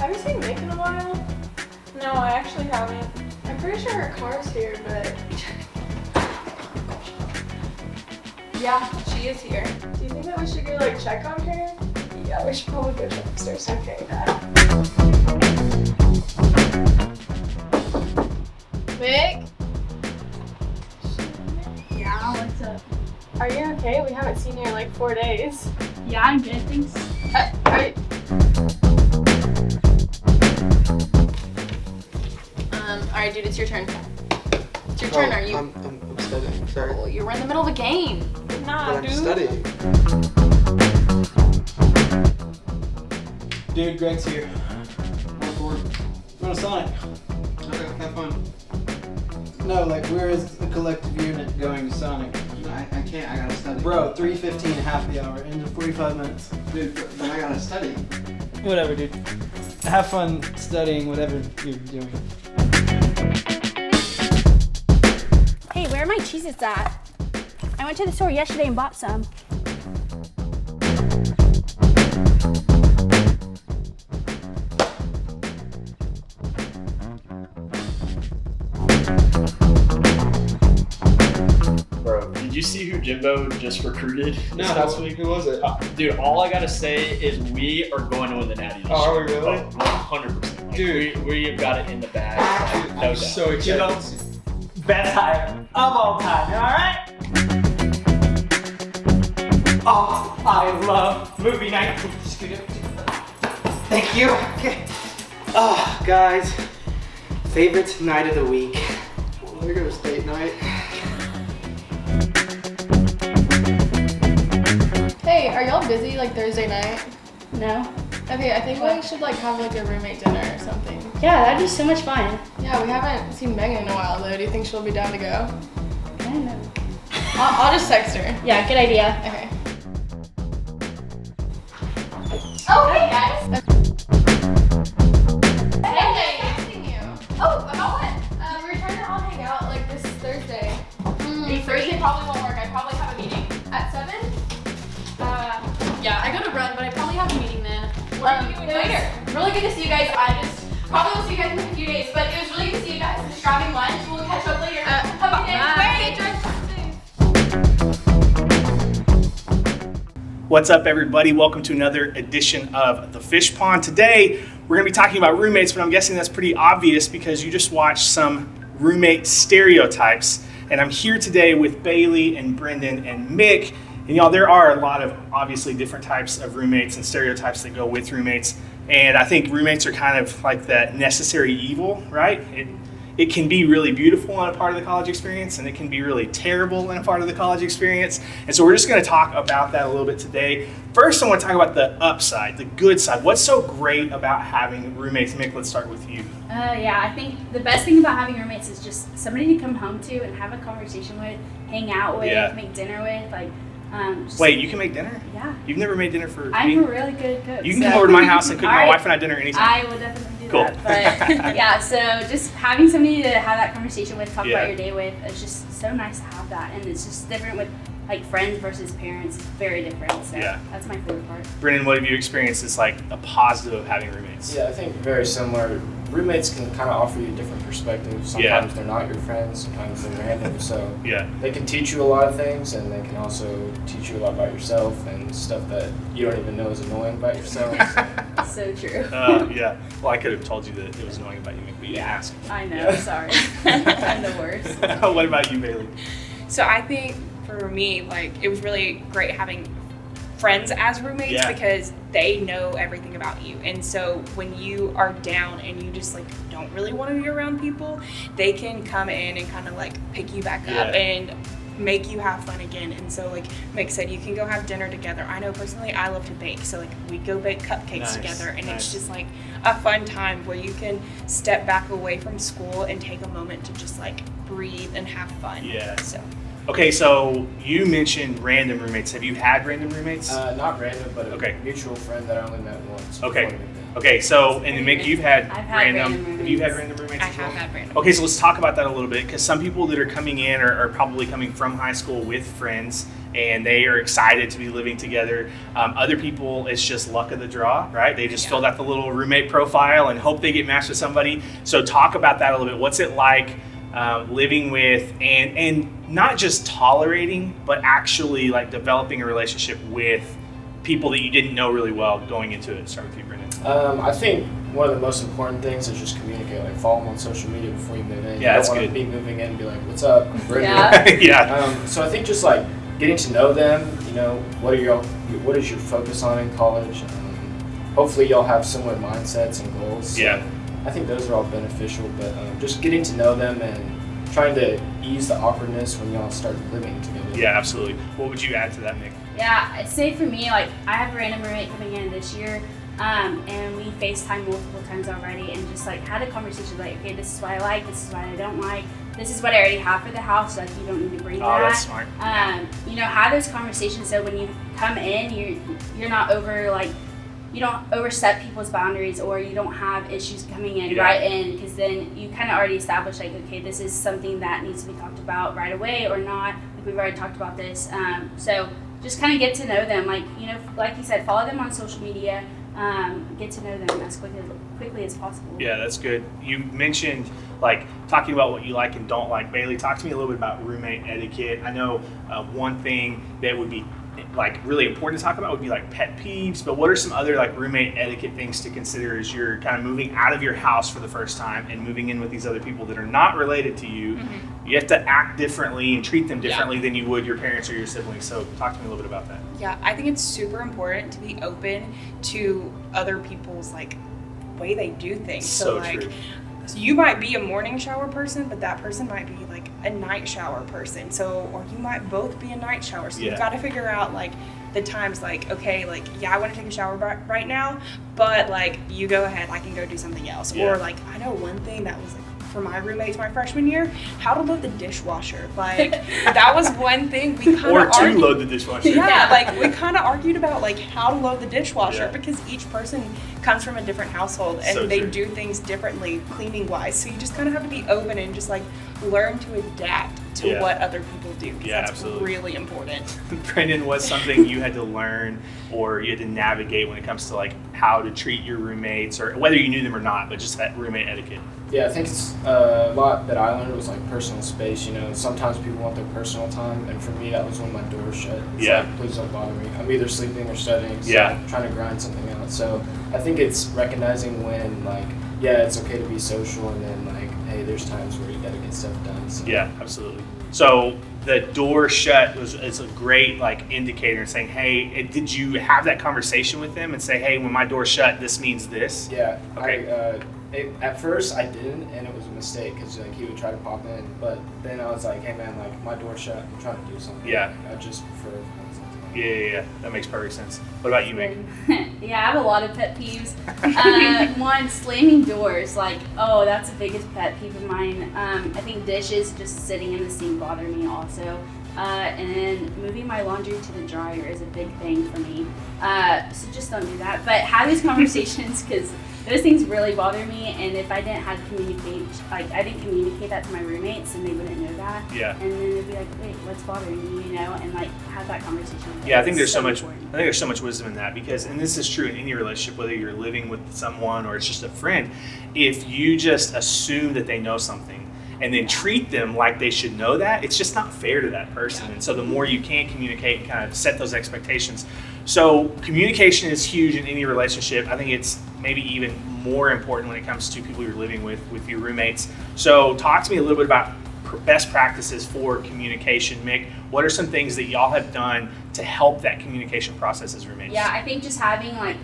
Have you seen Nick in a while? No, I actually haven't. I'm pretty sure her car's here, but... Yeah, she is here. Do you think that we should go, like, check on her? Yeah, we should probably go check upstairs. Okay. Nick? Yeah, what's up? Are you okay? We haven't seen you in, like, 4 days. Yeah, I'm good, thanks. Alright, dude, it's your turn. It's your turn, are you? I'm studying, sorry. Oh, you were in the middle of a game. Nah, But dude. I'm studying. Dude, Greg's here. Going to Sonic. Okay, have fun. No, like we're as a collective unit going to Sonic. No, I can't, I gotta study. Bro, 3:15, happy hour, end of 45 minutes. Dude, but I gotta study. Whatever, dude. Have fun studying whatever you're doing. Hey, where are my Cheez-Its at? I went to the store yesterday and bought some. Bro, did you see who Jimbo just recruited this past week? Who was it? Dude, all I gotta say is we are going to win the Natty this Oh, are year. we really? 100%. Like, Dude. we have got it in the bag. Dude, No I'm doubt. so excited. Best hire of all time, alright? Oh, I love movie night. Thank you. Okay. Oh, guys, favorite night of the week. There goes date night. Hey, are y'all busy, like, Thursday night? No? Okay, I think we should, like, have, like, a roommate dinner or something. Yeah, that'd be so much fun. Yeah, we haven't seen Megan in a while, though. Do you think she'll be down to go? I don't know. I'll just text her. Yeah, good idea. Okay. Oh, hey, guys. Hey, texting you. Oh, about what? We were trying to all hang out, like, this Thursday. Thursday probably won't work. I probably have a meeting. At 7? Yeah, I gotta run, but I probably have a meeting then. What are you doing it was later? really good to see you guys. I just probably will see you guys in a few days, but it was really good to see you guys. Just grabbing lunch. We'll catch up later. Have a good day. Wait. What's up, everybody? Welcome to another edition of The Fish Pond. Today, we're going to be talking about roommates, but I'm guessing that's pretty obvious because you just watched some roommate stereotypes. And I'm here today with Bailey and Brendan and Mick. And y'all, there are a lot of obviously different types of roommates and stereotypes that go with roommates. And I think roommates are kind of like that necessary evil, right? It can be really beautiful in a part of the college experience, and it can be really terrible in a part of the college experience. And so we're just going to talk about that a little bit today. First, I want to talk about the upside, the good side. What's so great about having roommates? Mick, let's start with you. Yeah, I think the best thing about having roommates is just somebody to come home to and have a conversation with, hang out with, Yeah. make dinner with. Like, just, Wait, you can make dinner? Yeah. You've never made dinner for I'm me? a really good cook. You can come over to my house and cook my Alright. wife and I dinner anytime. I will definitely do Cool. that. But yeah, so just having somebody to have that conversation with, talk Yeah. about your day with, it's just so nice to have that. And it's just different with like friends versus parents. It's very different. So Yeah. that's my favorite part. Brennan, what have you experienced as like a positive of having roommates? Yeah, I think very similar. Roommates can kind of offer you different perspectives. Yeah. Sometimes they're not your friends, sometimes they're random. So Yeah. they can teach you a lot of things, and they can also teach you a lot about yourself and stuff that you don't even know is annoying about yourself. So true. Yeah. Well, I could have told you that it was annoying about you, Mick, but you didn't ask. I know. Yeah. Sorry. I'm the worst. What about you, Bailey? So I think for me, like, it was really great having friends as roommates Yeah. because they know everything about you. And so when you are down and you just like don't really want to be around people, they can come in and kind of like pick you back up Yeah. and make you have fun again. And so like Mick said, you can go have dinner together. I know personally I love to bake, so like we go bake cupcakes Nice, together, and nice. it's just like a fun time where you can step back away from school and take a moment to just like breathe and have fun. Yeah. So Okay, so you mentioned random roommates. Have you had random roommates? Not random, but a Okay. mutual friend that I only met once. Okay. before I met them. Okay, so, and then Mick, you've had I've had random have you had roommates. random roommates I as well? have had random. Okay, so let's talk about that a little bit, because some people that are coming in are probably coming from high school with friends, and they are excited to be living together. Other people, it's just luck of the draw, right? They just filled out the little roommate profile and hope they get matched with somebody. So talk about that a little bit. What's it like living with and not just tolerating, but actually like developing a relationship with people that you didn't know really well going into it? Start with you, Brendan. I think one of the most important things is just communicate. Like follow them on social media before you move in. Yeah, that's you don't good. want to be moving in and be like, "What's up?" Yeah. So I think just like getting to know them. You know, what is your focus on in college? Hopefully, y'all have similar mindsets and goals. So Yeah. I think those are all beneficial. But just getting to know them and trying to ease the awkwardness when y'all start living together. Yeah, absolutely. What would you add to that, Nick? Yeah, I'd say for me, like I have a random roommate coming in this year, and we FaceTime multiple times already, and just like had a conversation like, okay, this is what I like, this is what I don't like, this is what I already have for the house, like you don't need to bring that. Oh, that's smart. You know, have those conversations so when you come in, you're not you don't overstep people's boundaries, or you don't have issues coming in right in, because then you kind of already establish like, okay, this is something that needs to be talked about right away or not. Like we've already talked about this. So just kind of get to know them. Like, you know, like you said, follow them on social media. Get to know them as quickly as possible. Yeah, that's good. You mentioned like talking about what you like and don't like. Bailey, talk to me a little bit about roommate etiquette. I know one thing that would be like really important to talk about would be like pet peeves, but what are some other like roommate etiquette things to consider as you're kind of moving out of your house for the first time and moving in with these other people that are not related to you? You have to act differently and treat them differently than you would your parents or your siblings. So talk to me a little bit about that. Yeah, I think it's super important to be open to other people's like way they do things. So like true. So you might be a morning shower person, but that person might be like a night shower person. So, or you might both be a night shower. So you've got to figure out like the times, like, okay, like, yeah, I want to take a shower right now, but like, you go ahead, I can go do something else. Or like, I know one thing that was like, for my roommates my freshman year, how to load the dishwasher. Like, that was one thing we kind of argued. Or to load the dishwasher. Yeah, like, we kind of argued about, like, how to load the dishwasher because each person comes from a different household and they do things differently cleaning-wise. So you just kind of have to be open and just, like, learn to adapt to what other people do. Yeah, that's absolutely. Really important. Brendan, what's something you had to learn or you had to navigate when it comes to, like, how to treat your roommates, or whether you knew them or not, but just that roommate etiquette? Yeah, I think it's a lot that I learned was like personal space. You know, sometimes people want their personal time, and for me, that was when my door was shut. It's like, please don't bother me. I'm either sleeping or studying, so I'm trying to grind something out. So I think it's recognizing when, like, it's okay to be social, and then, like, hey, there's times where you gotta get stuff done. So. Yeah, absolutely. So the door shut is a great like indicator saying, hey, did you have that conversation with them and say, hey, when my door's shut, this means this? Yeah. Okay. At first I didn't, and it was a mistake because like he would try to pop in, but then I was like, hey man, like my door's shut, I'm trying to do something. Yeah. Like, I just prefer something. Yeah, that makes perfect sense. What about you, Meg? Yeah, I have a lot of pet peeves. One, slamming doors. Like, oh, that's the biggest pet peeve of mine. I think dishes just sitting in the sink bother me also. And then moving my laundry to the dryer is a big thing for me. So just don't do that. But have these conversations because those things really bother me. And if I didn't I didn't communicate that to my roommates, and they wouldn't know that. Yeah. And then they'd be like, wait, what's bothering you? You know, and like have that conversation. Yeah, I think there's so much. I think there's so much wisdom in that because, and this is true in any relationship, whether you're living with someone or it's just a friend. If you just assume that they know something and then treat them like they should know that, it's just not fair to that person. And so the more you can communicate and kind of set those expectations. So communication is huge in any relationship. I think it's maybe even more important when it comes to people you're living with your roommates. So talk to me a little bit about best practices for communication. Mick, what are some things that y'all have done to help that communication process as roommates? Yeah, I think just having like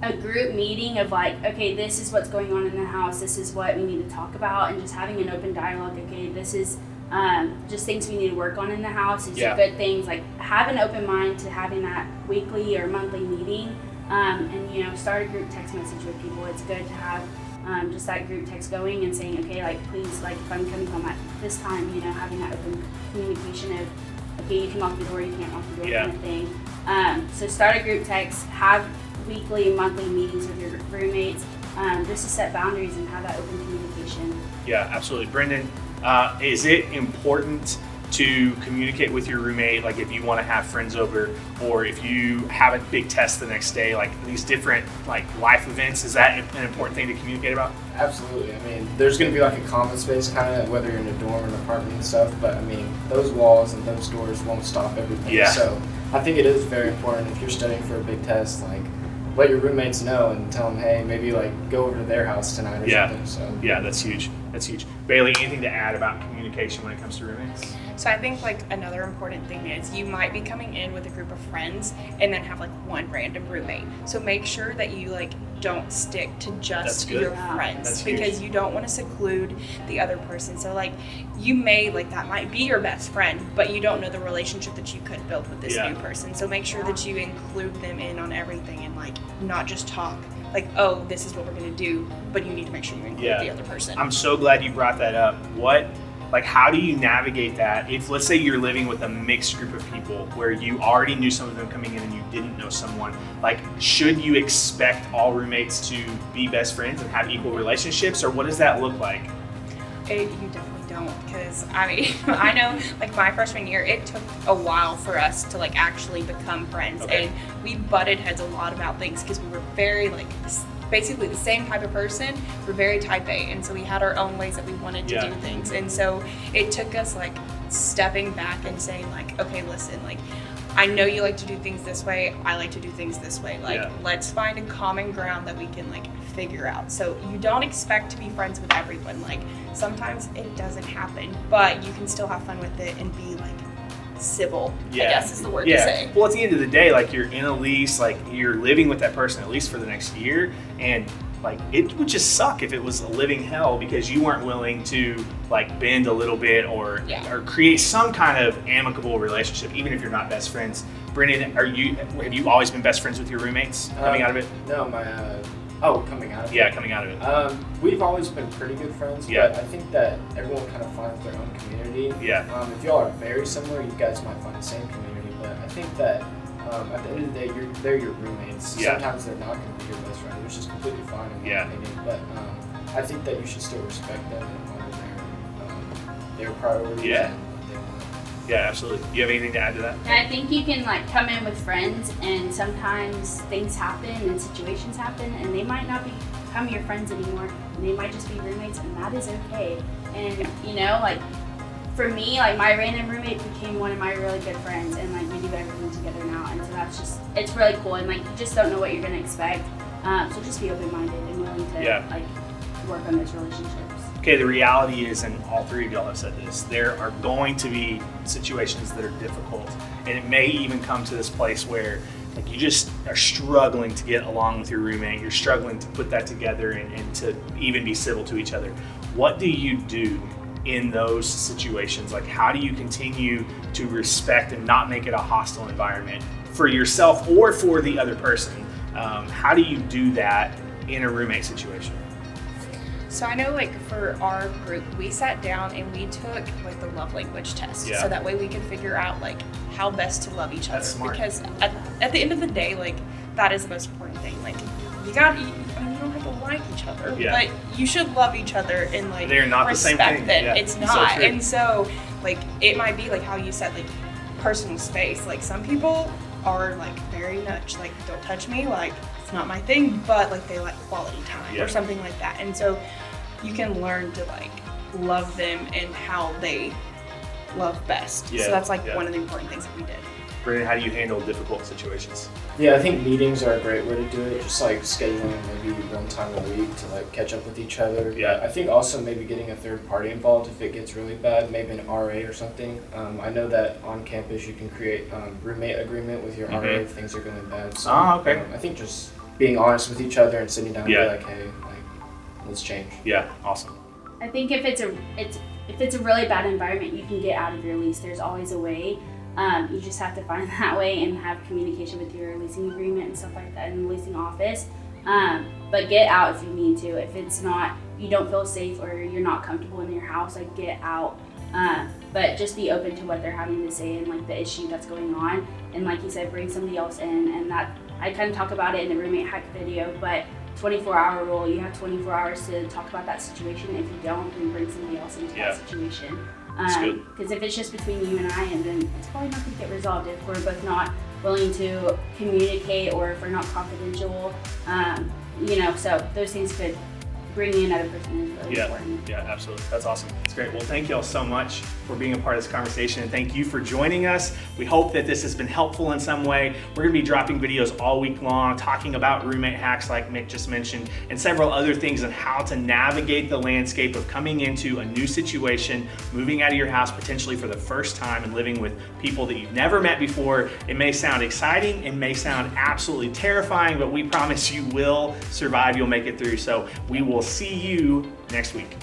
a group meeting of like, okay, this is what's going on in the house, this is what we need to talk about, and just having an open dialogue. Okay, this is just things we need to work on in the house. These are good things. Like have an open mind to having that weekly or monthly meeting, and start a group text message with people. It's good to have just that group text going and saying, okay, like please, like if I'm coming home at this time, having that open communication of, okay, you can lock the door, you can't lock the door, kind of thing. So start a group text, have weekly and monthly meetings with your roommates, just to set boundaries and have that open communication. Yeah, absolutely. Brendan, is it important to communicate with your roommate, like if you want to have friends over, or if you have a big test the next day, like these different like life events, is that an important thing to communicate about? Absolutely. I mean, there's going to be like a common space kind of, whether you're in a dorm or an apartment and stuff, but I mean, those walls and those doors won't stop everything. Yeah. So I think it is very important if you're studying for a big test, like let your roommates know and tell them, hey, maybe like go over to their house tonight or something. So yeah, that's huge. That's huge. Bailey, anything to add about communication when it comes to roommates? So I think like another important thing is you might be coming in with a group of friends and then have like one random roommate. So make sure that you like don't stick to just your friends, because you don't want to seclude the other person. So like you may like that might be your best friend, but you don't know the relationship that you could build with this new person. So make sure that you include them in on everything and like not just talk like, oh, this is what we're gonna do, but you need to make sure you include the other person. I'm so glad you brought that up. How do you navigate that if, let's say, you're living with a mixed group of people where you already knew some of them coming in and you didn't know someone? Like, should you expect all roommates to be best friends and have equal relationships, or what does that look like? You definitely don't, because I mean, I know like my freshman year, it took a while for us to like actually become friends, and we butted heads a lot about things because we were very like basically the same type of person. We're very type A, and so we had our own ways that we wanted to do things, and so it took us like stepping back and saying like, okay, listen, like I know you like to do things this way, I like to do things this way, like let's find a common ground that we can like figure out. So you don't expect to be friends with everyone. Like sometimes it doesn't happen, but you can still have fun with it and be like civil, I guess is the word to say. Well, at the end of the day, like you're in a lease, like you're living with that person at least for the next year, and like it would just suck if it was a living hell because you weren't willing to like bend a little bit or create some kind of amicable relationship, even if you're not best friends. Brendan, have you always been best friends with your roommates coming out of it? No, coming out of it. Yeah, coming out of it. We've always been pretty good friends, but I think that everyone kind of finds their own community. Yeah. If y'all are very similar, you guys might find the same community, but I think that at the end of the day, they're your roommates. Yeah. Sometimes they're not going to be your best friend, which is completely fine in my opinion, but I think that you should still respect them and honor their priorities and what they want. Yeah, absolutely. Do you have anything to add to that? And I think you can like come in with friends, and sometimes things happen and situations happen, and they might not become your friends anymore. And they might just be roommates, and that is okay. And you know, like for me, like my random roommate became one of my really good friends, and like we do everything together now. And so that's it's really cool. And like you just don't know what you're gonna expect. So just be open-minded and willing to like work on those relationships. Okay, the reality is, and all three of y'all have said this, there are going to be situations that are difficult, and it may even come to this place where like you just are struggling to get along with your roommate, you're struggling to put that together and to even be civil to each other. What do you do in those situations? Like how do you continue to respect and not make it a hostile environment for yourself or for the other person? How do you do that in a roommate situation? So I know like for our group, we sat down and we took like the love language test. So that way we could figure out like how best to love each other. That's smart. Because at the end of the day, like that is the most important thing. Like you don't have to like each other, but you should love each other and like they're not respect the same thing. them. Yeah. It's not. So and so like it might be like how you said, like personal space. Like some people are like very much like don't touch me, like it's not my thing, but like they like quality time or something like that. And so you can learn to like love them and how they love best. So that's like one of the important things that we did. Brendan, how do you handle difficult situations? Yeah, I think meetings are a great way to do it. Just like scheduling maybe one time a week to like catch up with each other. Yeah. But I think also maybe getting a third party involved if it gets really bad, maybe an RA or something. I know that on campus you can create roommate agreement with your RA if things are going bad. So I think just being honest with each other and sitting down and be like, hey, like let's change. Yeah, awesome. I think if it's a really bad environment, you can get out of your lease. There's always a way. You just have to find that way and have communication with your leasing agreement and stuff like that in the leasing office. But get out if you need to. If it's not, you don't feel safe or you're not comfortable in your house, like get out. But just be open to what they're having to say and like the issue that's going on. And like you said, bring somebody else in. And that I kind of talk about it in the roommate hack video, but 24-hour rule, you have 24 hours to talk about that situation. If you don't, then bring somebody else into that situation. That's good. Because if it's just between you and I, and then it's probably not going to get resolved if we're both not willing to communicate or if we're not confidential. So those things could bringing another person is really important. Yeah, absolutely. That's awesome. That's great. Well, thank you all so much for being a part of this conversation, and thank you for joining us. We hope that this has been helpful in some way. We're going to be dropping videos all week long talking about roommate hacks like Mick just mentioned, and several other things on how to navigate the landscape of coming into a new situation, moving out of your house potentially for the first time and living with people that you've never met before. It may sound exciting, it may sound absolutely terrifying, but we promise you will survive, you'll make it through. So we will see you next week.